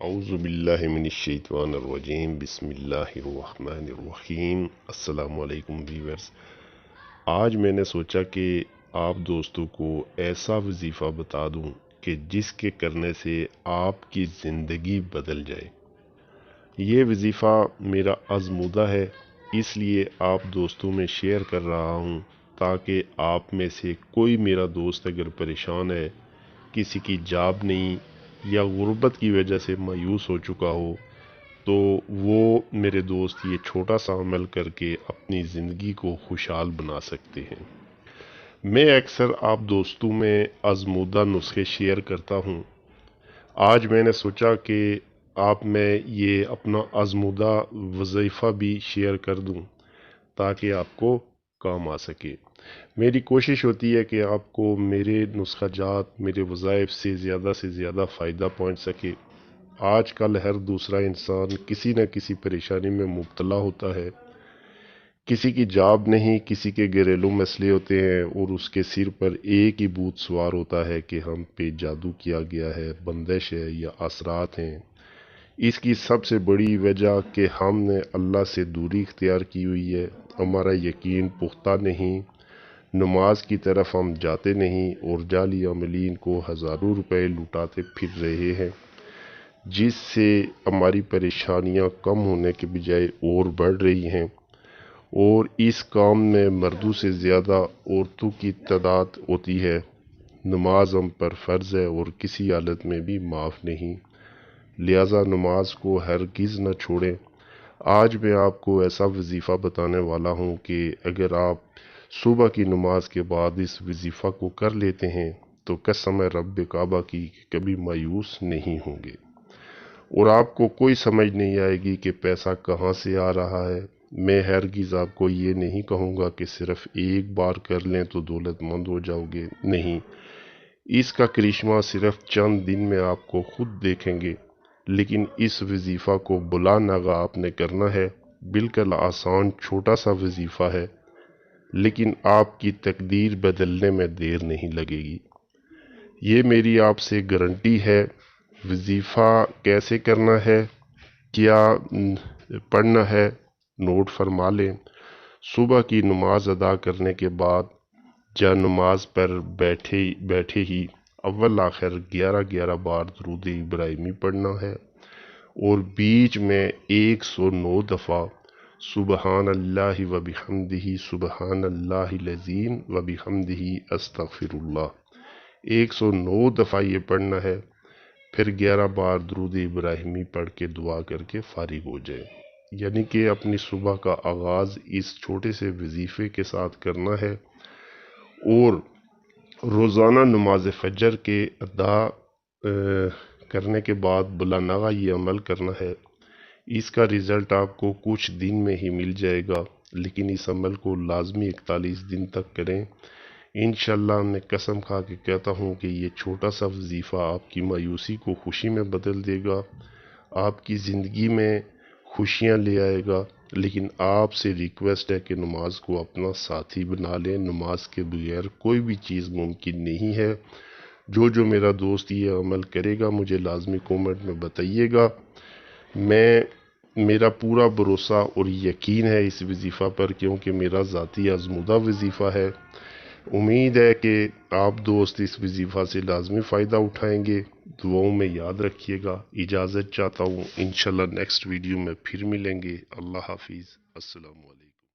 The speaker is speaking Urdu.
اعوذ باللہ من الشیطان الرجیم بسم اللہ الرحمن الرحیم۔ السلام علیکم ویورز۔ آج میں نے سوچا کہ آپ دوستوں کو ایسا وظیفہ بتا دوں کہ جس کے کرنے سے آپ کی زندگی بدل جائے۔ یہ وظیفہ میرا آزمودہ ہے، اس لیے آپ دوستوں میں شیئر کر رہا ہوں تاکہ آپ میں سے کوئی میرا دوست اگر پریشان ہے، کسی کی جاب نہیں یا غربت کی وجہ سے مایوس ہو چکا ہو، تو وہ میرے دوست یہ چھوٹا سا عمل کر کے اپنی زندگی کو خوشحال بنا سکتے ہیں۔ میں اکثر آپ دوستوں میں آزمودہ نسخے شیئر کرتا ہوں۔ آج میں نے سوچا کہ آپ میں یہ اپنا آزمودہ وظیفہ بھی شیئر کر دوں تاکہ آپ کو کام آ سکے۔ میری کوشش ہوتی ہے کہ آپ کو میرے نسخہ جات، میرے وظائف سے زیادہ فائدہ پہنچ سکے۔ آج کل ہر دوسرا انسان کسی نہ کسی پریشانی میں مبتلا ہوتا ہے۔ کسی کی جاب نہیں، کسی کے گھریلو مسئلے ہوتے ہیں اور اس کے سر پر ایک ہی بھوت سوار ہوتا ہے کہ ہم پہ جادو کیا گیا ہے، بندش ہے یا اثرات ہیں۔ اس کی سب سے بڑی وجہ کہ ہم نے اللہ سے دوری اختیار کی ہوئی ہے، ہمارا یقین پختہ نہیں، نماز کی طرف ہم جاتے نہیں اور جعلی عاملین کو ہزاروں روپے لٹاتے پھر رہے ہیں، جس سے ہماری پریشانیاں کم ہونے کے بجائے اور بڑھ رہی ہیں، اور اس کام میں مردوں سے زیادہ عورتوں کی تعداد ہوتی ہے۔ نماز ہم پر فرض ہے اور کسی حالت میں بھی معاف نہیں، لہذا نماز کو ہرگز نہ چھوڑیں۔ آج میں آپ کو ایسا وظیفہ بتانے والا ہوں کہ اگر آپ صبح کی نماز کے بعد اس وظیفہ کو کر لیتے ہیں تو قسم رب کعبہ کی کبھی مایوس نہیں ہوں گے، اور آپ کو کوئی سمجھ نہیں آئے گی کہ پیسہ کہاں سے آ رہا ہے۔ میں ہرگز آپ کو یہ نہیں کہوں گا کہ صرف ایک بار کر لیں تو دولت مند ہو جاؤ گے، نہیں، اس کا کرشمہ صرف چند دن میں آپ کو خود دیکھیں گے۔ لیکن اس وظیفہ کو بلا ناغہ آپ نے کرنا ہے۔ بالکل آسان چھوٹا سا وظیفہ ہے، لیکن آپ کی تقدیر بدلنے میں دیر نہیں لگے گی، یہ میری آپ سے گارنٹی ہے۔ وظیفہ کیسے کرنا ہے، کیا پڑھنا ہے، نوٹ فرما لیں۔ صبح کی نماز ادا کرنے کے بعد جا نماز پر بیٹھے ہی اول آخر 11 بار درود ابراہیمی پڑھنا ہے، اور بیچ میں 109 دفعہ سبحان اللہ و بحمدہ سبحان اللہ العظیم و بحمدہ استغفر اللہ 109 دفعہ یہ پڑھنا ہے۔ پھر 11 بار درود ابراہیمی پڑھ کے دعا کر کے فارغ ہو جائے، یعنی کہ اپنی صبح کا آغاز اس چھوٹے سے وظیفے کے ساتھ کرنا ہے، اور روزانہ نماز فجر کے ادا کرنے کے بعد بلا ناغہ یہ عمل کرنا ہے۔ اس کا رزلٹ آپ کو کچھ دن میں ہی مل جائے گا، لیکن اس عمل کو لازمی 41 دن تک کریں۔ انشاءاللہ میں قسم کھا کے کہتا ہوں کہ یہ چھوٹا سا وظیفہ آپ کی مایوسی کو خوشی میں بدل دے گا، آپ کی زندگی میں خوشیاں لے آئے گا۔ لیکن آپ سے ریکویسٹ ہے کہ نماز کو اپنا ساتھی بنا لیں، نماز کے بغیر کوئی بھی چیز ممکن نہیں ہے۔ جو میرا دوست یہ عمل کرے گا مجھے لازمی کومنٹ میں بتائیے گا۔ میرا پورا بھروسہ اور یقین ہے اس وظیفہ پر، کیونکہ میرا ذاتی آزمودہ وظیفہ ہے۔ امید ہے کہ آپ دوست اس وظیفہ سے لازمی فائدہ اٹھائیں گے۔ دعاؤں میں یاد رکھیے گا۔ اجازت چاہتا ہوں، انشاءاللہ نیکسٹ ویڈیو میں پھر ملیں گے۔ اللہ حافظ، السلام علیکم۔